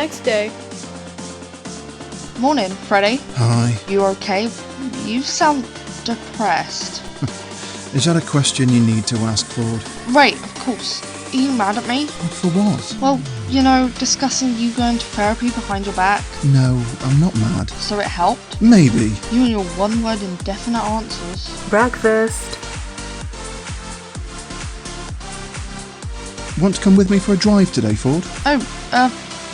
next day. Morning, Freddie. Hi. You okay? You sound depressed. Is that a question you need to ask, Ford? Right, of course. Are you mad at me? For what? Well, discussing you going to therapy behind your back. No, I'm not mad. So it helped? Maybe. You and your one-word indefinite answers. Breakfast. Want to come with me for a drive today, Ford?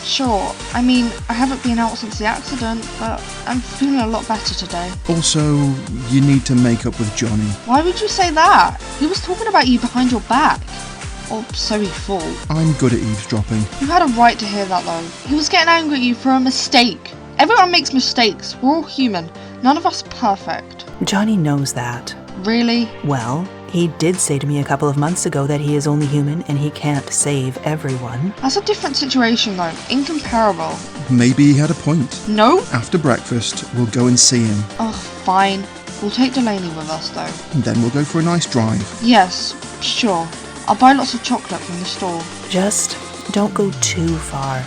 Sure. I mean, I haven't been out since the accident, but I'm feeling a lot better today. Also, you need to make up with Johnny. Why would you say that? He was talking about you behind your back. Or so he thought. I'm good at eavesdropping. You had a right to hear that though. He was getting angry at you for a mistake. Everyone makes mistakes. We're all human. None of us are perfect. Johnny knows that. Really? Well, he did say to me a couple of months ago that he is only human and he can't save everyone. That's a different situation though. Incomparable. Maybe he had a point. No? After breakfast, we'll go and see him. Oh, fine. We'll take Delaney with us though. And then we'll go for a nice drive. Yes, sure. I'll buy lots of chocolate from the store. Just don't go too far.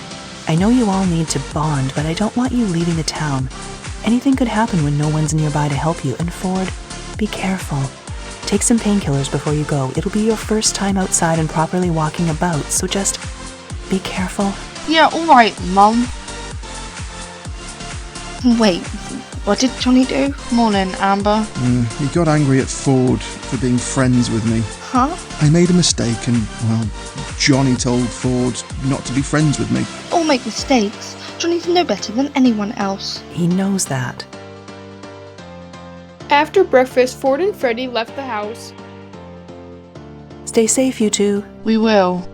I know you all need to bond, but I don't want you leaving the town. Anything could happen when no one's nearby to help you, and Ford, be careful. Take some painkillers before you go. It'll be your first time outside and properly walking about, so just be careful. Yeah, alright, Mum. Wait, what did Johnny do? Morning, Amber. He got angry at Ford for being friends with me. Huh? I made a mistake and, well, Johnny told Ford not to be friends with me. All make mistakes. Johnny's no better than anyone else. He knows that. After breakfast, Ford and Freddie left the house. Stay safe, you two. We will.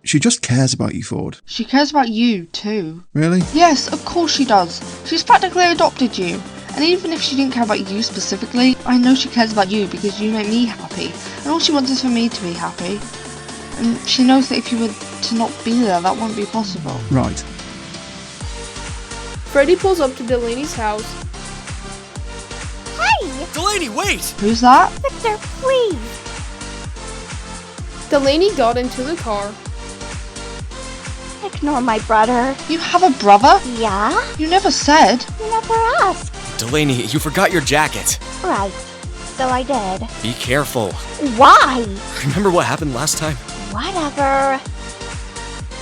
She just cares about you, Ford. She cares about you, too. Really? Yes, of course she does. She's practically adopted you. And even if she didn't care about you specifically, I know she cares about you because you make me happy. And all she wants is for me to be happy. And she knows that if you were to not be there, that wouldn't be possible. Right. Freddie pulls up to Delaney's house. Hey! Delaney, wait! Who's that? Victor, please! Delaney got into the car. Ignore my brother. You have a brother? Yeah? You never said. You never asked. Delaney, you forgot your jacket. Right. So I did. Be careful. Why? Remember what happened last time? Whatever.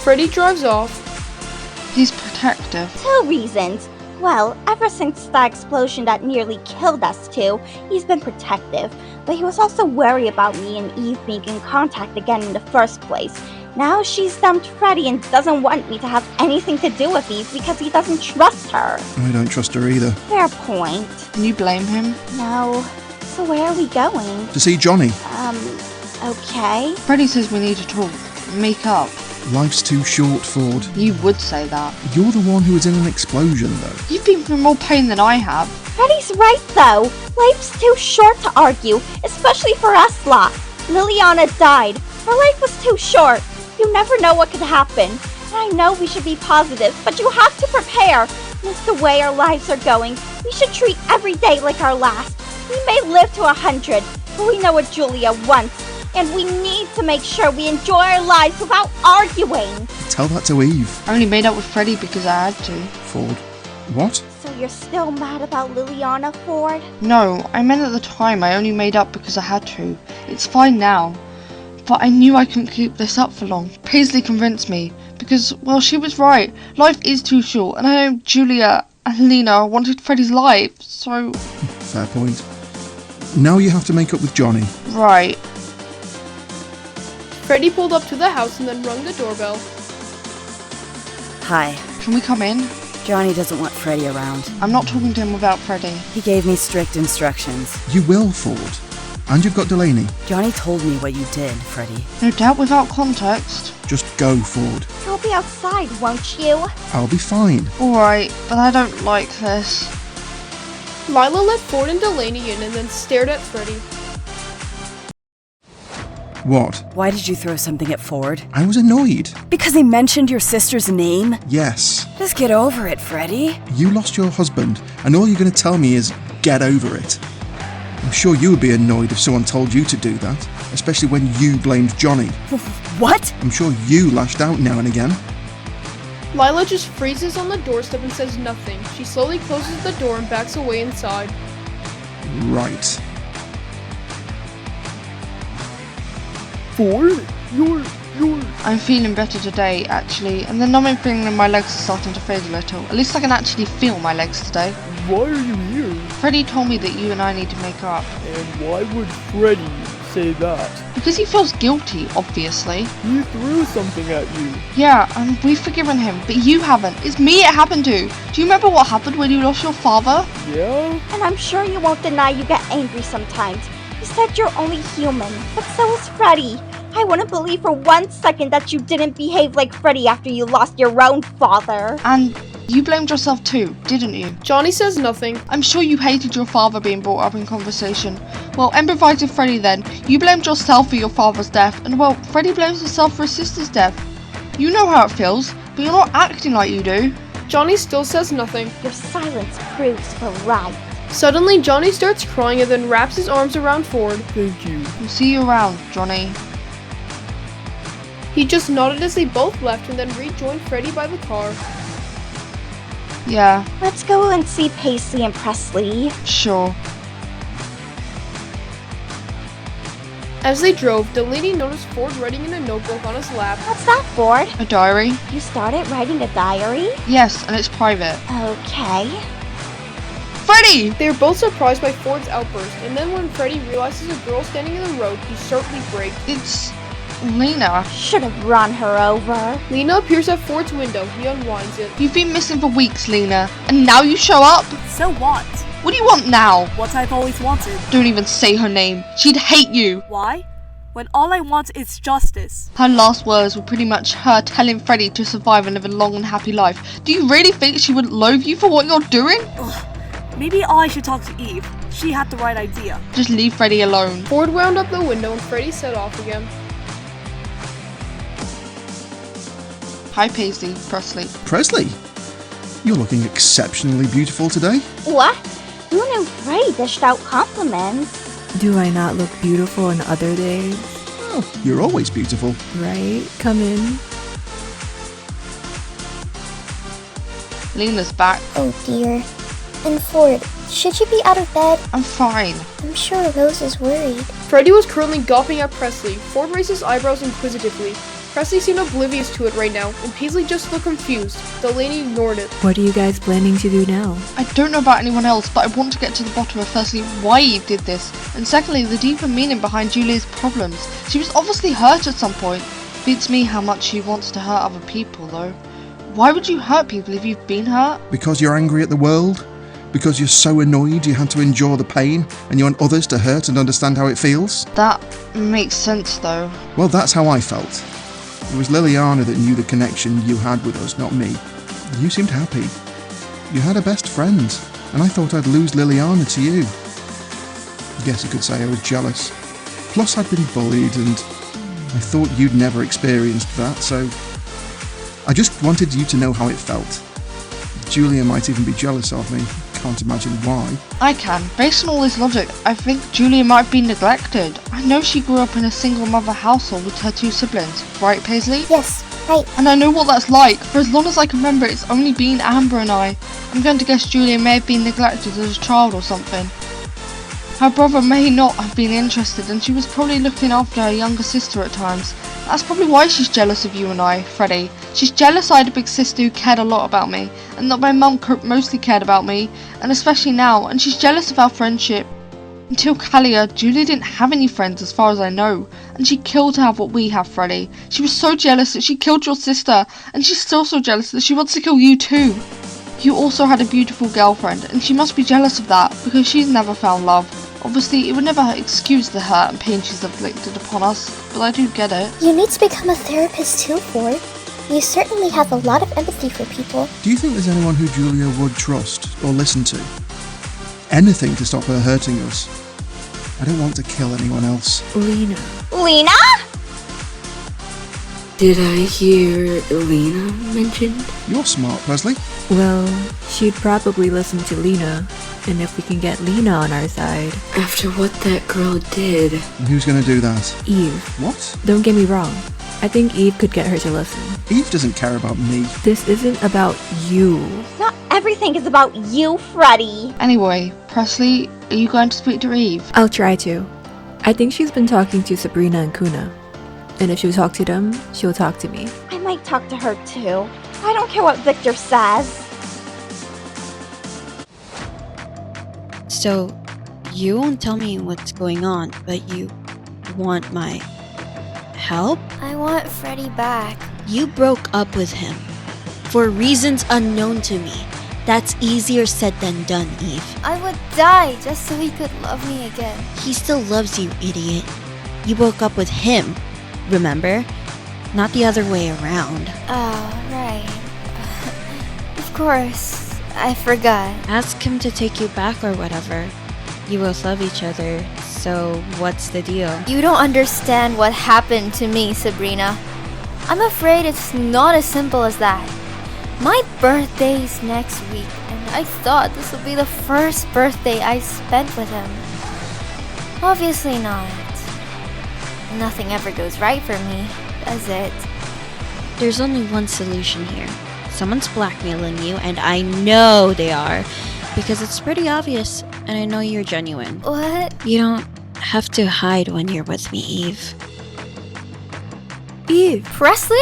Freddie drives off. He's protective. 2 reasons. Well, ever since the explosion that nearly killed us two, he's been protective. But he was also worried about me and Eve being in contact again in the first place. Now she's dumped Freddie and doesn't want me to have anything to do with Eve because he doesn't trust her. I don't trust her either. Fair point. Can you blame him? No. So where are we going? To see Johnny. Okay. Freddie says we need to talk. Make up. Life's too short, Ford. You would say that. You're the one who was in an explosion, though. You've been through more pain than I have. Freddie's right, though. Life's too short to argue, especially for us lot. Lilliana died. Her life was too short. You never know what could happen. And I know we should be positive, but you have to prepare. With the way our lives are going, we should treat every day like our last. We may live to 100, but we know what Julia wants. And we need to make sure we enjoy our lives without arguing. Tell that to Eve. I only made up with Freddie because I had to. Ford. What? So you're still mad about Lilliana, Ford? No, I meant at the time I only made up because I had to. It's fine now. But I knew I couldn't keep this up for long. Paisley convinced me. Because, well, she was right. Life is too short. And I know Julia and Lena wanted Freddie's life, so... Fair point. Now you have to make up with Johnny. Right. Freddie pulled up to the house and then rung the doorbell. Hi. Can we come in? Johnny doesn't want Freddie around. I'm not talking to him without Freddie. He gave me strict instructions. You will, Ford. And you've got Delaney. Johnny told me what you did, Freddie. No doubt without context. Just go, Ford. You'll be outside, won't you? I'll be fine. Alright, but I don't like this. Lila let Ford and Delaney in and then stared at Freddie. What? Why did you throw something at Ford? I was annoyed. Because he mentioned your sister's name? Yes. Just get over it, Freddie. You lost your husband, and all you're going to tell me is, get over it. I'm sure you would be annoyed if someone told you to do that. especially when you blamed Johnny. What? I'm sure you lashed out now and again. Lila just freezes on the doorstep and says nothing. She slowly closes the door and backs away inside. Right. Ford? You're... I'm feeling better today, actually, and the numbing feeling in my legs is starting to fade a little. At least I can actually feel my legs today. Why are you here? Freddie told me that you and I need to make up. And why would Freddie say that? Because he feels guilty, obviously. He threw something at you. Yeah, and we've forgiven him, but you haven't. It's me it happened to. Do you remember what happened when you lost your father? Yeah? And I'm sure you won't deny you get angry sometimes. You said you're only human, but so is Freddie. I wouldn't believe for 1 second that you didn't behave like Freddie after you lost your own father. And you blamed yourself too, didn't you? Johnny says nothing. I'm sure you hated your father being brought up in conversation. Well, empathize with Freddie then. You blamed yourself for your father's death, and well, Freddie blames himself for his sister's death. You know how it feels, but you're not acting like you do. Johnny still says nothing. Your silence proves we're right. Suddenly, Johnny starts crying and then wraps his arms around Ford. Thank you. We'll see you around, Johnny. He just nodded as they both left and then rejoined Freddie by the car. Yeah, Let's go and see Paisley and Presley. sure. As they drove, Delaney noticed Ford writing in a notebook on his lap. What's that, Ford? A diary? You started writing a diary? Yes, and it's private. Okay. Freddie! They were both surprised by Ford's outburst, and then when Freddie realizes a girl standing in the road, he sharply brakes. It's Lena. Should have run her over. Lena appears at Ford's window. He unwinds it. You've been missing for weeks, Lena, and now you show up? So what? What do you want now? What I've always wanted. Don't even say her name. She'd hate you. Why? When all I want is justice. Her last words were pretty much her telling Freddie to survive and live a long and happy life. Do you really think she would loathe you for what you're doing? Maybe I should talk to Eve. She had the right idea. Just leave Freddie alone. Ford wound up the window and Freddie set off again. Hi, Paisley. Presley. Presley, you're looking exceptionally beautiful today. What? You and Freddie dished out compliments. Do I not look beautiful in other days? Oh, you're always beautiful. Right? Come in. Lena's back. Oh dear. And Ford, should you be out of bed? I'm fine. I'm sure Rose is worried. Freddie was currently gawping at Presley. Ford raised his eyebrows inquisitively. Presley seemed oblivious to it right now, and Paisley just looked confused. Delaney ignored it. What are you guys planning to do now? I don't know about anyone else, but I want to get to the bottom of firstly why Eve did this, and secondly the deeper meaning behind Julia's problems. She was obviously hurt at some point. Beats me how much she wants to hurt other people though. Why would you hurt people if you've been hurt? Because you're angry at the world? Because you're so annoyed you had to endure the pain and you want others to hurt and understand how it feels? That makes sense though. Well, that's how I felt. It was Lilliana that knew the connection you had with us, not me. You seemed happy. You had a best friend, and I thought I'd lose Lilliana to you. I guess you could say I was jealous. Plus I'd been bullied and I thought you'd never experienced that, so I just wanted you to know how it felt. Julia might even be jealous of me. Can't imagine why. I can. Based on all this logic, I think Julia might be neglected. I know she grew up in a single mother household with her 2 siblings, right Paisley? Yes, right. And I know what that's like. For as long as I can remember, it's only been Amber and I. I'm going to guess Julia may have been neglected as a child or something. Her brother may not have been interested, and she was probably looking after her younger sister at times. That's probably why she's jealous of you and I, Freddie. She's jealous I had a big sister who cared a lot about me, and that my mum mostly cared about me, and especially now, and she's jealous of our friendship. Until Kalia, Julia didn't have any friends as far as I know, and she killed to have what we have, Freddie. She was so jealous that she killed your sister, and she's still so jealous that she wants to kill you too. You also had a beautiful girlfriend, and she must be jealous of that, because she's never found love. Obviously, it would never excuse the hurt and pain she's inflicted upon us, but I do get it. You need to become a therapist too, Ford. You certainly have a lot of empathy for people. Do you think there's anyone who Julia would trust or listen to? Anything to stop her hurting us. I don't want to kill anyone else. Lena. Lena? Did I hear Lena mentioned? You're smart, Presley. Well, she'd probably listen to Lena. And if we can get Lena on our side. After what that girl did. And who's going to do that? Eve. What? Don't get me wrong. I think Eve could get her to listen. Eve doesn't care about me. This isn't about you. Not everything is about you, Freddie. Anyway, Presley, are you going to speak to Eve? I'll try to. I think she's been talking to Sabrina and Kuna. And if she'll talk to them, she'll talk to me. I might talk to her too. I don't care what Victor says. So, you won't tell me what's going on, but you want my help? I want Freddie back. You broke up with him for reasons unknown to me. That's easier said than done, Eve. I would die just so he could love me again. He still loves you, idiot. You broke up with him, remember? Not the other way around. Oh, right. Of course. I forgot. Ask him to take you back or whatever. You both love each other, so what's the deal? You don't understand what happened to me, Sabrina. I'm afraid it's not as simple as that. My birthday's next week, and I thought this would be the first birthday I spent with him. Obviously not. Nothing ever goes right for me, does it? There's only one solution here. Someone's blackmailing you, and I know they are, because it's pretty obvious, and I know you're genuine. What? You don't have to hide when you're with me, Eve. Eve? Presley?